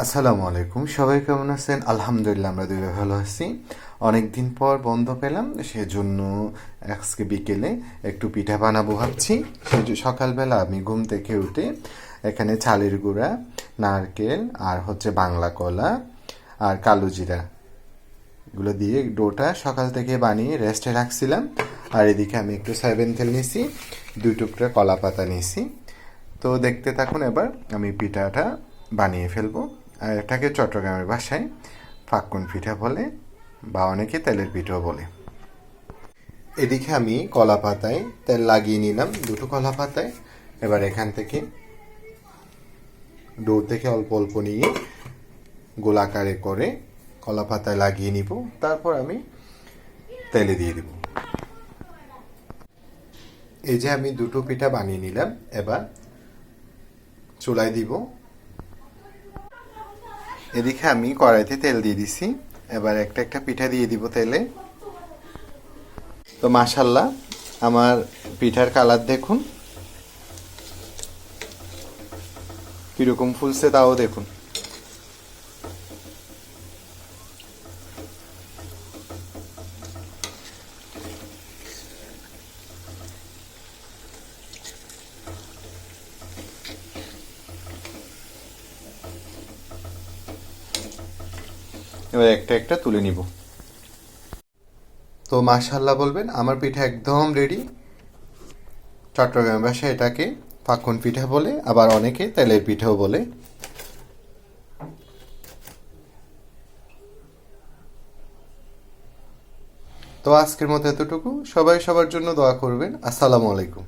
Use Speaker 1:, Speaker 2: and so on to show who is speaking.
Speaker 1: আসসালামু আলাইকুম, সবাই কেমন আছেন? আলহামদুলিল্লাহ, আমরা দুই ভালো আছি। অনেক দিন পর বন্ধ পেলাম, সেজন্য আজকে বিকেলে একটু পিঠা বানাবো ভাবছি। সকালবেলা আমি ঘুম থেকে উঠে এখানে চালের গুঁড়া, নারকেল আর বাংলা কলা আর কালো জিরা এগুলো দিয়ে ডোটা সকাল থেকে বানিয়ে রেস্টে রাখছিলাম। আর এদিকে আমি একটু সয়াবিন তেল নিয়েছি, 2 টুকরা কলা পাতা নিয়েছি। তো দেখতে থাকুন, এবার আমি পিঠাটা বানিয়ে ফেলবো। আর এটাকে চট্টগ্রামের ভাষায় ফাক্কুন পিঠা বলে, বা অনেকে তেলের পিঠাও বলে। এদিকে আমি কলা পাতায় তেল লাগিয়ে নিলাম, 2টো কলা পাতায়। এবার এখান থেকে ডোর থেকে অল্প অল্প নিয়ে গোলাকারে করে কলা পাতায় লাগিয়ে নিব, তারপর আমি তেলে দিয়ে দিব। এই যে আমি 2টো পিঠা বানিয়ে নিলাম, এবার চুলায় দিব। এদিকে আমি কড়াইতে তেল দিয়ে দিছি, এবার একটা একটা পিঠা দিয়ে দিব তেলে। তো মাশাল্লাহ, আমার পিঠার কালার দেখুন কিরকম ফুলছে, তাও দেখুন। এবার একটা একটা তুলে নিব। তো মাশাল্লাহ বলবেন, আমার পিঠা একদম রেডি। চট্টগ্রাম ভাষায় এটাকে ফাক্কুন পিঠা বলে, আবার অনেকে তেলের পিঠাও বলে। তো আজকের মতো এতটুকু। সবাই সবার জন্য দোয়া করবেন। আসসালামু আলাইকুম।